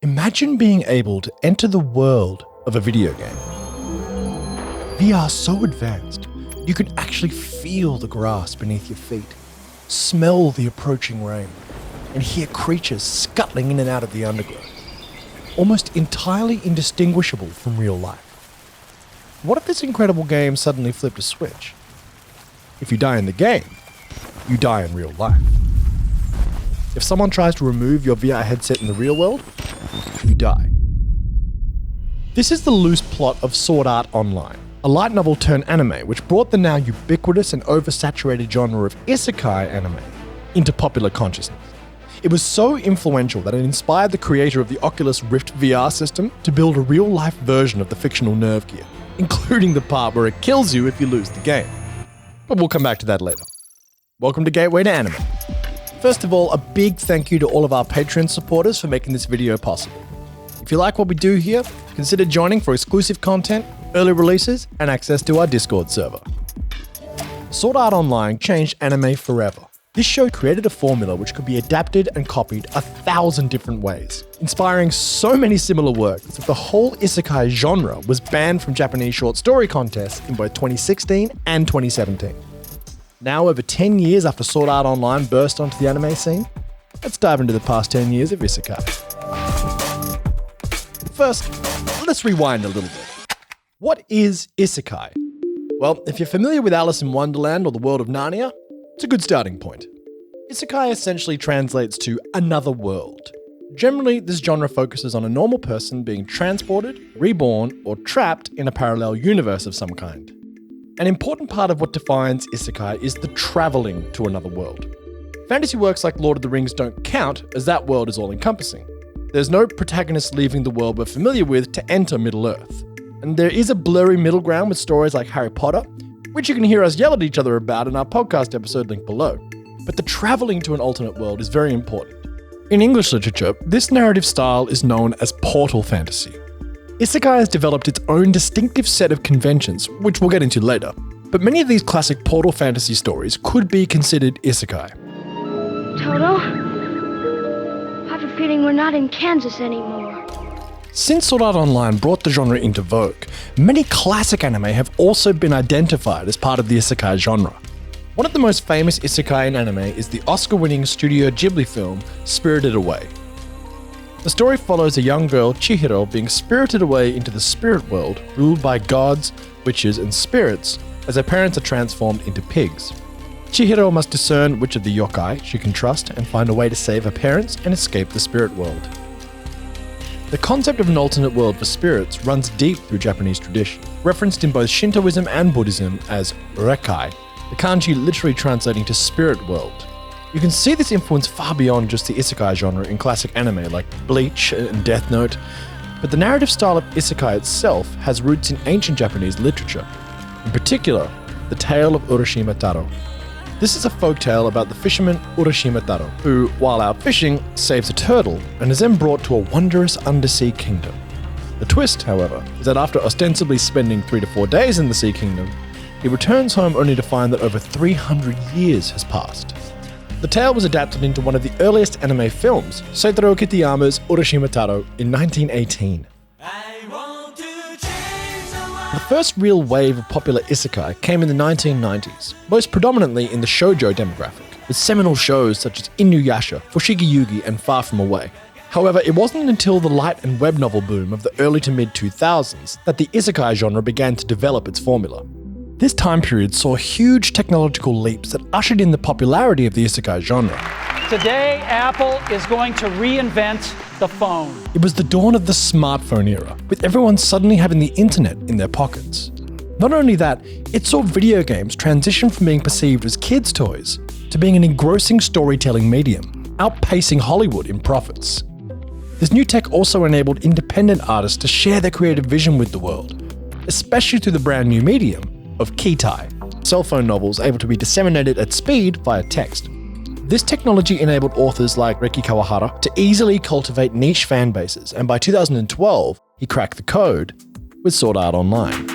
Imagine being able to enter the world of a video game. VR so advanced, you can actually feel the grass beneath your feet, smell the approaching rain, and hear creatures scuttling in and out of the undergrowth, almost entirely indistinguishable from real life. What if this incredible game suddenly flipped a switch? If you die in the game, you die in real life. If someone tries to remove your VR headset in the real world, you die. This is the loose plot of Sword Art Online, a light novel turned anime which brought the now ubiquitous and oversaturated genre of Isekai anime into popular consciousness. It was so influential that it inspired the creator of the Oculus Rift VR system to build a real-life version of the fictional NerveGear, including the part where it kills you if you lose the game. But we'll come back to that later. Welcome to Gateway to Anime. First of all, a big thank you to all of our Patreon supporters for making this video possible. If you like what we do here, consider joining for exclusive content, early releases, and access to our Discord server. Sword Art Online changed anime forever. This show created a formula which could be adapted and copied 1,000 different ways, inspiring so many similar works that the whole Isekai genre was banned from Japanese short story contests in both 2016 and 2017. Now, over 10 years after Sword Art Online burst onto the anime scene, let's dive into the past 10 years of Isekai. First, let's rewind a little bit. What is Isekai? Well, if you're familiar with Alice in Wonderland or the world of Narnia, it's a good starting point. Isekai essentially translates to another world. Generally, this genre focuses on a normal person being transported, reborn, or trapped in a parallel universe of some kind. An important part of what defines Isekai is the travelling to another world. Fantasy works like Lord of the Rings don't count, as that world is all-encompassing. There's no protagonist leaving the world we're familiar with to enter Middle-earth. And there is a blurry middle ground with stories like Harry Potter, which you can hear us yell at each other about in our podcast episode linked below. But the travelling to an alternate world is very important. In English literature, this narrative style is known as portal fantasy. Isekai has developed its own distinctive set of conventions, which we'll get into later. But many of these classic portal fantasy stories could be considered Isekai. Toto, I have a feeling we're not in Kansas anymore. Since Sword Art Online brought the genre into vogue, many classic anime have also been identified as part of the Isekai genre. One of the most famous Isekai in anime is the Oscar-winning Studio Ghibli film, Spirited Away. The story follows a young girl, Chihiro, being spirited away into the spirit world, ruled by gods, witches, and spirits, as her parents are transformed into pigs. Chihiro must discern which of the yokai she can trust and find a way to save her parents and escape the spirit world. The concept of an alternate world for spirits runs deep through Japanese tradition, referenced in both Shintoism and Buddhism as Rekai, the kanji literally translating to spirit world. You can see this influence far beyond just the Isekai genre in classic anime like Bleach and Death Note, but the narrative style of Isekai itself has roots in ancient Japanese literature, in particular, the tale of Urashima Taro. This is a folktale about the fisherman Urashima Taro, who, while out fishing, saves a turtle and is then brought to a wondrous undersea kingdom. The twist, however, is that after ostensibly spending 3 to 4 days in the Sea Kingdom, he returns home only to find that over 300 years has passed. The tale was adapted into one of the earliest anime films, Seitaro Kitayama's Urashima Taro, in 1918. The first real wave of popular isekai came in the 1990s, most predominantly in the shoujo demographic, with seminal shows such as Inuyasha, Fushigi Yugi, and Far From Away. However, it wasn't until the light and web novel boom of the early to mid-2000s that the isekai genre began to develop its formula. This time period saw huge technological leaps that ushered in the popularity of the isekai genre. Today, Apple is going to reinvent the phone. It was the dawn of the smartphone era, with everyone suddenly having the internet in their pockets. Not only that, it saw video games transition from being perceived as kids' toys to being an engrossing storytelling medium, outpacing Hollywood in profits. This new tech also enabled independent artists to share their creative vision with the world, especially through the brand new medium of Kitai, cell phone novels able to be disseminated at speed via text. This technology enabled authors like Reiki Kawahara to easily cultivate niche fan bases, and by 2012, he cracked the code with Sword Art Online.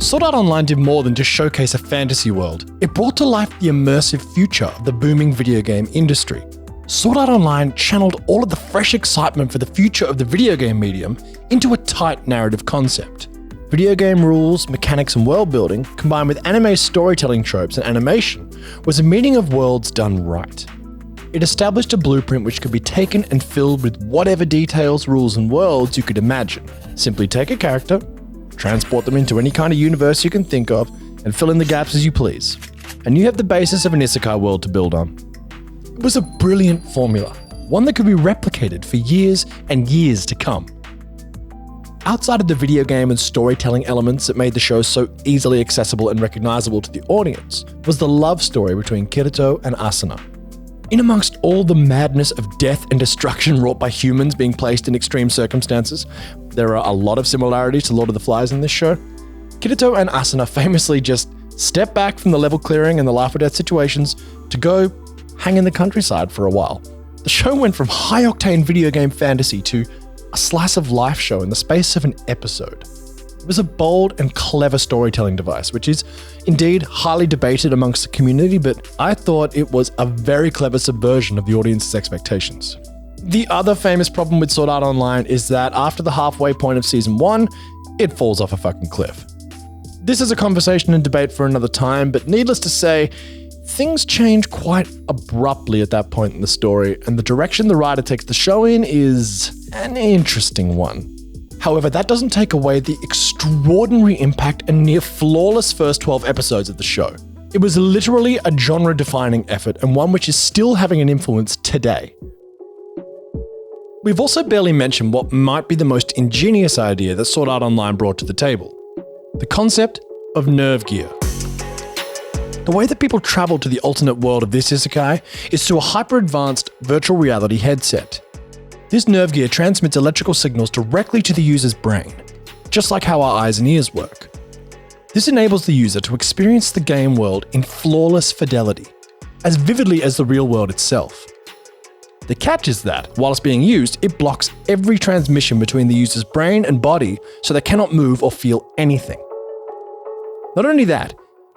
Sword Art Online did more than just showcase a fantasy world. It brought to life the immersive future of the booming video game industry. Sword Art Online channeled all of the fresh excitement for the future of the video game medium into a tight narrative concept. Video game rules, mechanics, and world building, combined with anime storytelling tropes and animation, was a meeting of worlds done right. It established a blueprint which could be taken and filled with whatever details, rules, and worlds you could imagine. Simply take a character, transport them into any kind of universe you can think of, and fill in the gaps as you please. And you have the basis of an Isekai world to build on. It was a brilliant formula, one that could be replicated for years and years to come. Outside of the video game and storytelling elements that made the show so easily accessible and recognizable to the audience, was the love story between Kirito and Asuna. In amongst all the madness of death and destruction wrought by humans being placed in extreme circumstances, there are a lot of similarities to Lord of the Flies in this show. Kirito and Asuna famously just step back from the level clearing and the life or death situations to go hang in the countryside for a while. The show went from high-octane video game fantasy to a slice of life show in the space of an episode. It was a bold and clever storytelling device, which is indeed highly debated amongst the community, but I thought it was a very clever subversion of the audience's expectations. The other famous problem with Sword Art Online is that after the halfway point of Season 1, it falls off a fucking cliff. This is a conversation and debate for another time, but needless to say, things change quite abruptly at that point in the story, and the direction the writer takes the show in is an interesting one. However, that doesn't take away the extraordinary impact and near flawless first 12 episodes of the show. It was literally a genre-defining effort, and one which is still having an influence today. We've also barely mentioned what might be the most ingenious idea that Sword Art Online brought to the table: the concept of NerveGear. The way that people travel to the alternate world of this Isekai is through a hyper-advanced virtual reality headset. This NerveGear transmits electrical signals directly to the user's brain, just like how our eyes and ears work. This enables the user to experience the game world in flawless fidelity, as vividly as the real world itself. The catch is that, whilst being used, it blocks every transmission between the user's brain and body so they cannot move or feel anything. Not only that,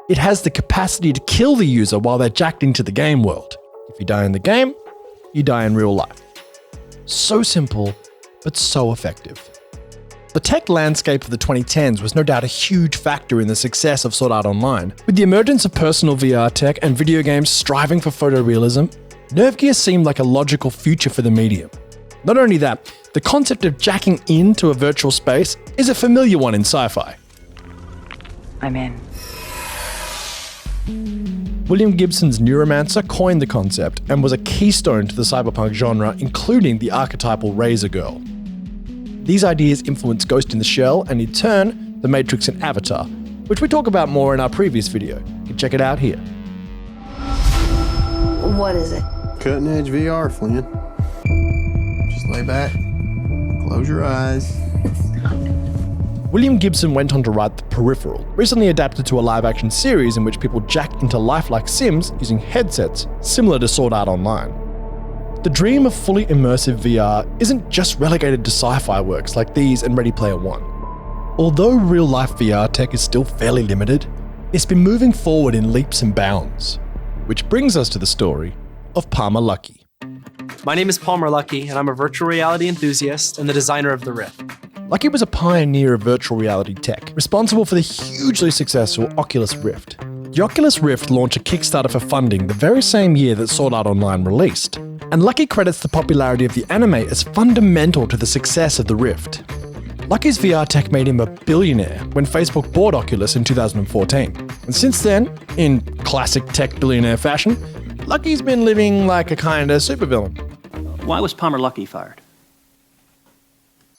it has the capacity to kill the user while they're jacked into the game world. If you die in the game, you die in real life. So simple, but so effective. The tech landscape of the 2010s was no doubt a huge factor in the success of Sword Art Online. With the emergence of personal VR tech and video games striving for photorealism, NerveGear seemed like a logical future for the medium. Not only that, the concept of jacking into a virtual space is a familiar one in sci-fi. I'm in. William Gibson's Neuromancer coined the concept and was a keystone to the cyberpunk genre, including the archetypal Razor Girl. These ideas influenced Ghost in the Shell and, in turn, The Matrix and Avatar, which we talk about more in our previous video. You can check it out here. What is it? Cutting edge VR, Flynn. Just lay back, close your eyes. William Gibson went on to write The Peripheral, recently adapted to a live-action series in which people jack into lifelike sims using headsets similar to Sword Art Online. The dream of fully immersive VR isn't just relegated to sci-fi works like these and Ready Player One. Although real-life VR tech is still fairly limited, it's been moving forward in leaps and bounds. Which brings us to the story of Palmer Luckey. My name is Palmer Luckey, and I'm a virtual reality enthusiast and the designer of the Rift. Luckey was a pioneer of virtual reality tech, responsible for the hugely successful Oculus Rift. The Oculus Rift launched a Kickstarter for funding the very same year that Sword Art Online released, and Luckey credits the popularity of the anime as fundamental to the success of the Rift. Luckey's VR tech made him a billionaire when Facebook bought Oculus in 2014, and since then, in classic tech billionaire fashion, Luckey's been living like a kinda supervillain. Why was Palmer Luckey fired?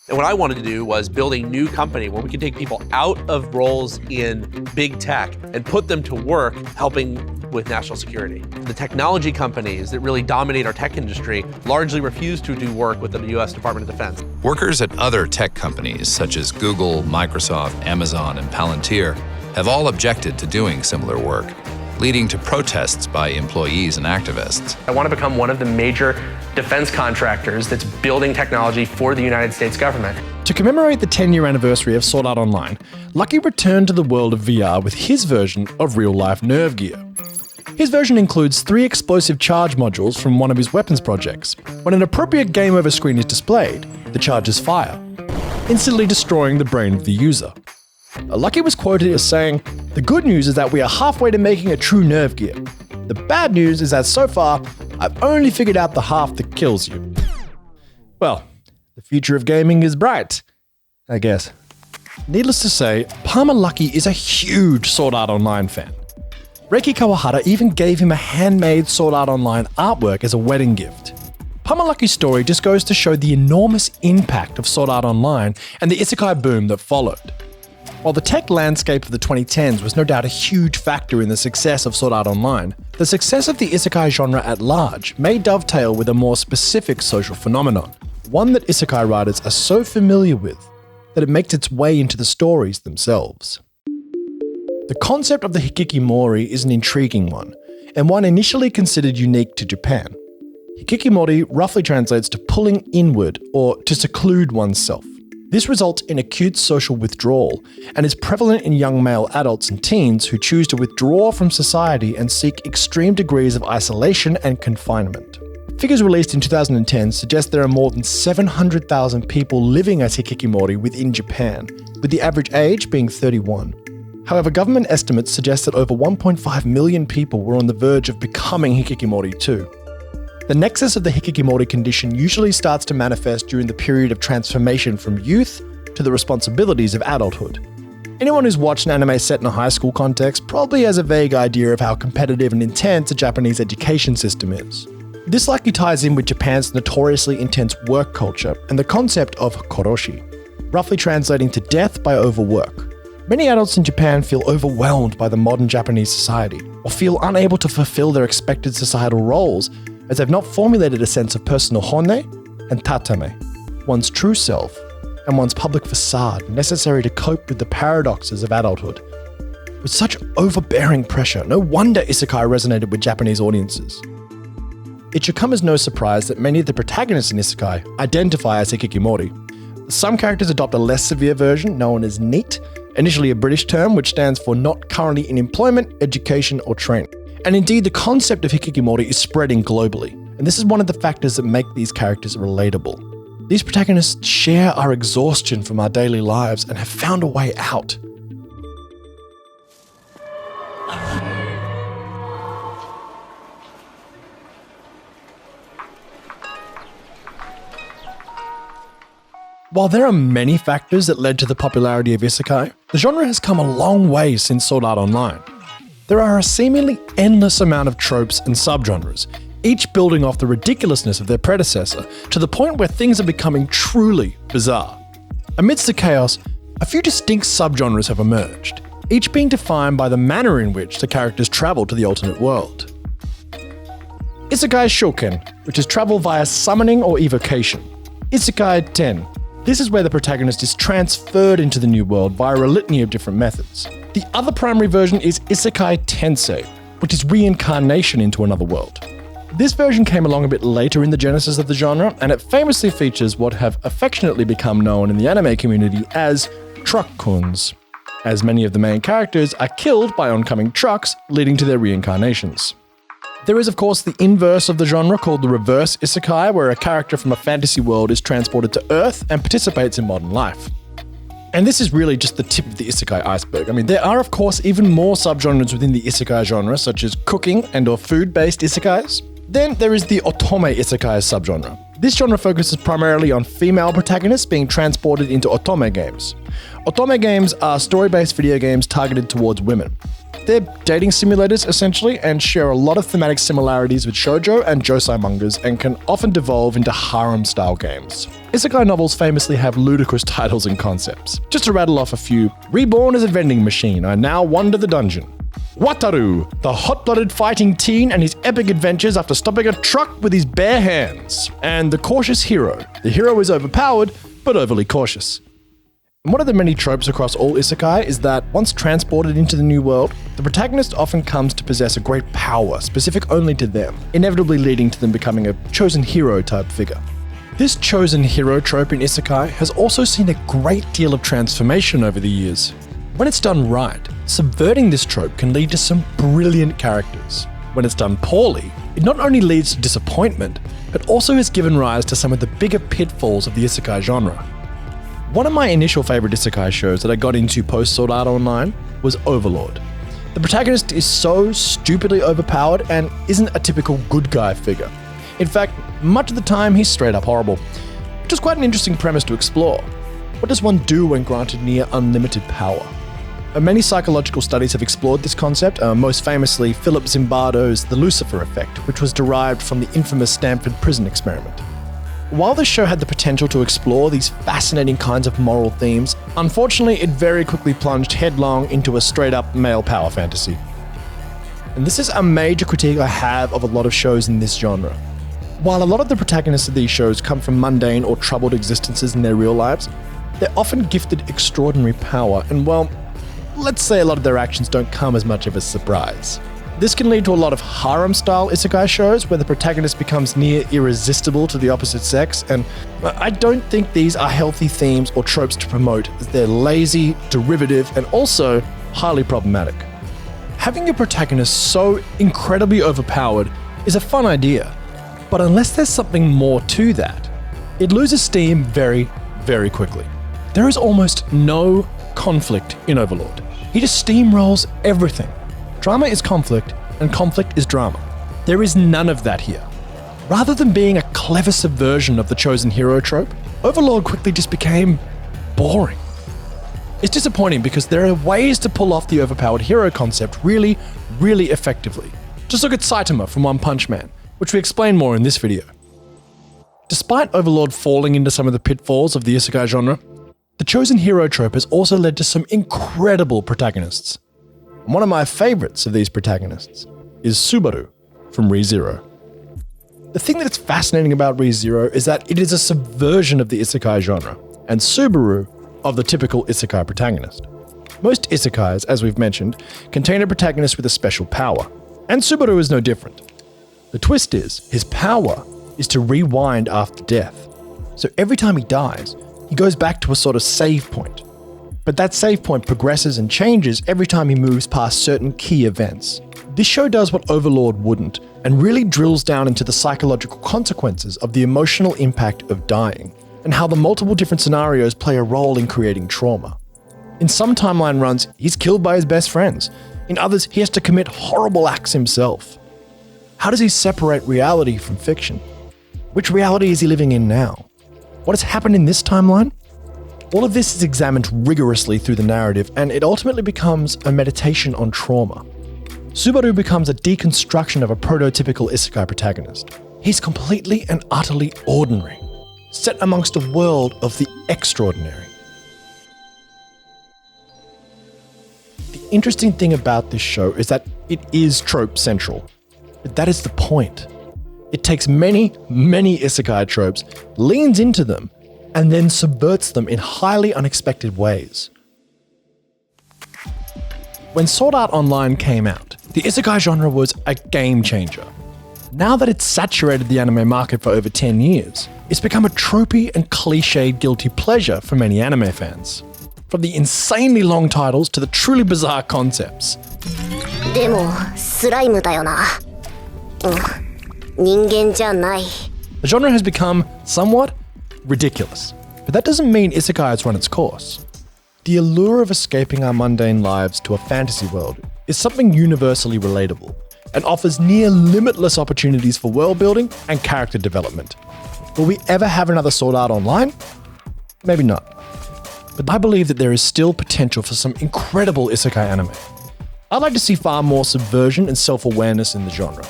And what I wanted to do was build a new company where we can take people out of roles in big tech and put them to work helping with national security. The technology companies that really dominate our tech industry largely refuse to do work with the US Department of Defense. Workers at other tech companies such as Google, Microsoft, Amazon, and Palantir have all objected to doing similar work, leading to protests by employees and activists. I want to become one of the major defense contractors that's building technology for the United States government. To commemorate the 10-year anniversary of Sword Art Online, Luckey returned to the world of VR with his version of real-life NerveGear. His version includes 3 explosive charge modules from one of his weapons projects. When an appropriate game over screen is displayed, the charges fire, instantly destroying the brain of the user. Luckey was quoted as saying, "The good news is that we are halfway to making a true NerveGear. The bad news is that so far, I've only figured out the half that kills you." Well, the future of gaming is bright, I guess. Needless to say, Palmer Luckey is a huge Sword Art Online fan. Reiki Kawahara even gave him a handmade Sword Art Online artwork as a wedding gift. Palmer Luckey's story just goes to show the enormous impact of Sword Art Online and the Isekai boom that followed. While the tech landscape of the 2010s was no doubt a huge factor in the success of Sword Art Online, the success of the Isekai genre at large may dovetail with a more specific social phenomenon, one that Isekai writers are so familiar with that it makes its way into the stories themselves. The concept of the Hikikomori is an intriguing one, and one initially considered unique to Japan. Hikikomori roughly translates to pulling inward or to seclude oneself. This results in acute social withdrawal and is prevalent in young male adults and teens who choose to withdraw from society and seek extreme degrees of isolation and confinement. Figures released in 2010 suggest there are more than 700,000 people living as Hikikomori within Japan, with the average age being 31. However, government estimates suggest that over 1.5 million people were on the verge of becoming Hikikomori too. The nexus of the Hikikomori condition usually starts to manifest during the period of transformation from youth to the responsibilities of adulthood. Anyone who's watched an anime set in a high school context probably has a vague idea of how competitive and intense a Japanese education system is. This likely ties in with Japan's notoriously intense work culture and the concept of koroshi, roughly translating to death by overwork. Many adults in Japan feel overwhelmed by the modern Japanese society, or feel unable to fulfill their expected societal roles as they've not formulated a sense of personal hone and tatame, one's true self, and one's public facade necessary to cope with the paradoxes of adulthood. With such overbearing pressure, no wonder Isekai resonated with Japanese audiences. It should come as no surprise that many of the protagonists in Isekai identify as Hikikomori. Some characters adopt a less severe version known as NEET, initially a British term which stands for not currently in employment, education, or training. And indeed, the concept of Hikikomori is spreading globally, and this is one of the factors that make these characters relatable. These protagonists share our exhaustion from our daily lives and have found a way out. While there are many factors that led to the popularity of Isekai, the genre has come a long way since Sword Art Online. There are a seemingly endless amount of tropes and subgenres, each building off the ridiculousness of their predecessor to the point where things are becoming truly bizarre. Amidst the chaos, a few distinct subgenres have emerged, each being defined by the manner in which the characters travel to the alternate world. Isekai Shoken, which is travel via summoning or evocation. Isekai Ten. This is where the protagonist is transferred into the new world via a litany of different methods. The other primary version is Isekai Tensei, which is reincarnation into another world. This version came along a bit later in the genesis of the genre, and it famously features what have affectionately become known in the anime community as truck-kuns, as many of the main characters are killed by oncoming trucks, leading to their reincarnations. There is, of course, the inverse of the genre called the reverse isekai, where a character from a fantasy world is transported to Earth and participates in modern life. And this is really just the tip of the isekai iceberg. I mean, there are, of course, even more subgenres within the isekai genre, such as cooking and or food-based isekais. Then there is the otome isekai subgenre. This genre focuses primarily on female protagonists being transported into otome games. Otome games are story-based video games targeted towards women. They're dating simulators, essentially, and share a lot of thematic similarities with shoujo and josei mangas and can often devolve into harem-style games. Isekai novels famously have ludicrous titles and concepts. Just to rattle off a few: Reborn as a vending machine, I now wander the dungeon. Wataru, the hot-blooded fighting teen and his epic adventures after stopping a truck with his bare hands. And The Cautious Hero. The hero is overpowered, but overly cautious. And one of the many tropes across all isekai is that once transported into the new world, the protagonist often comes to possess a great power specific only to them, inevitably leading to them becoming a chosen hero type figure. This chosen hero trope in Isekai has also seen a great deal of transformation over the years. When it's done right, subverting this trope can lead to some brilliant characters. When it's done poorly, it not only leads to disappointment, but also has given rise to some of the bigger pitfalls of the Isekai genre. One of my initial favorite Isekai shows that I got into post Sword Art Online was Overlord. The protagonist is so stupidly overpowered and isn't a typical good guy figure. In fact, much of the time he's straight up horrible, which is quite an interesting premise to explore. What does one do when granted near unlimited power? Many psychological studies have explored this concept, most famously Philip Zimbardo's The Lucifer Effect, which was derived from the infamous Stanford prison experiment. While this show had the potential to explore these fascinating kinds of moral themes, unfortunately it very quickly plunged headlong into a straight-up male power fantasy. And this is a major critique I have of a lot of shows in this genre. While a lot of the protagonists of these shows come from mundane or troubled existences in their real lives, they're often gifted extraordinary power, and well, let's say a lot of their actions don't come as much of a surprise. This can lead to a lot of harem-style isekai shows where the protagonist becomes near irresistible to the opposite sex, and I don't think these are healthy themes or tropes to promote, as they're lazy, derivative, and also highly problematic. Having your protagonist so incredibly overpowered is a fun idea, but unless there's something more to that, it loses steam very, very quickly. There is almost no conflict in Overlord. He just steamrolls everything. Drama is conflict, and conflict is drama. There is none of that here. Rather than being a clever subversion of the chosen hero trope, Overlord quickly just became boring. It's disappointing because there are ways to pull off the overpowered hero concept really, really effectively. Just look at Saitama from One Punch Man, which we explain more in this video. Despite Overlord falling into some of the pitfalls of the isekai genre, the chosen hero trope has also led to some incredible protagonists. And one of my favorites of these protagonists is Subaru from Re:Zero. The thing that's fascinating about Re:Zero is that it is a subversion of the isekai genre, and Subaru of the typical isekai protagonist. Most isekais, as we've mentioned, contain a protagonist with a special power, and Subaru is no different. The twist is, his power is to rewind after death. So every time he dies, he goes back to a sort of save point. But that save point progresses and changes every time he moves past certain key events. This show does what Overlord wouldn't, and really drills down into the psychological consequences of the emotional impact of dying, and how the multiple different scenarios play a role in creating trauma. In some timeline runs, he's killed by his best friends. In others, he has to commit horrible acts himself. How does he separate reality from fiction? Which reality is he living in now? What has happened in this timeline? All of this is examined rigorously through the narrative, and it ultimately becomes a meditation on trauma. Subaru becomes a deconstruction of a prototypical isekai protagonist. He's completely and utterly ordinary, set amongst a world of the extraordinary. The interesting thing about this show is that it is trope central, but that is the point. It takes many, many isekai tropes, leans into them, and then subverts them in highly unexpected ways. When Sword Art Online came out, the isekai genre was a game changer. Now that it's saturated the anime market for over 10 years, it's become a tropey and cliched guilty pleasure for many anime fans. From the insanely long titles to the truly bizarre concepts. でもスライムだよな。人間じゃない。 The genre has become somewhat ridiculous, but that doesn't mean isekai has run its course. The allure of escaping our mundane lives to a fantasy world is something universally relatable, and offers near limitless opportunities for world building and character development. Will we ever have another Sword Art Online? Maybe not. But I believe that there is still potential for some incredible isekai anime. I'd like to see far more subversion and self-awareness in the genre.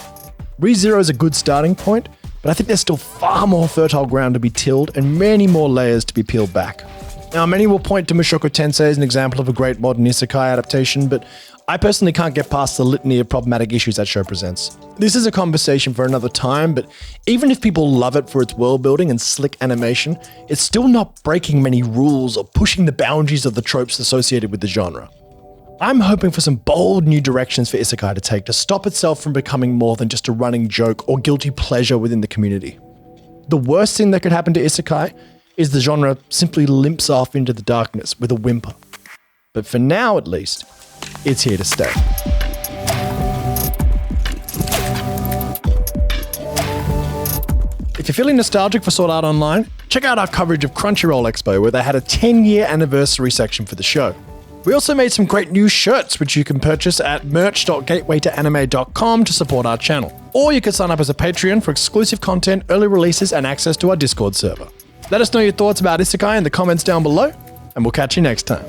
Re:Zero is a good starting point, but I think there's still far more fertile ground to be tilled and many more layers to be peeled back. Now, many will point to Mushoku Tensei as an example of a great modern isekai adaptation, but I personally can't get past the litany of problematic issues that show presents. This is a conversation for another time, but even if people love it for its world building and slick animation, it's still not breaking many rules or pushing the boundaries of the tropes associated with the genre. I'm hoping for some bold new directions for isekai to take to stop itself from becoming more than just a running joke or guilty pleasure within the community. The worst thing that could happen to Isekai is the genre simply limps off into the darkness with a whimper. But for now, at least, it's here to stay. If you're feeling nostalgic for Sword Art Online, check out our coverage of Crunchyroll Expo, where they had a 10-year anniversary section for the show. We also made some great new shirts, which you can purchase at merch.gatewaytoanime.com to support our channel. Or you can sign up as a Patreon for exclusive content, early releases, and access to our Discord server. Let us know your thoughts about Isekai in the comments down below, and we'll catch you next time.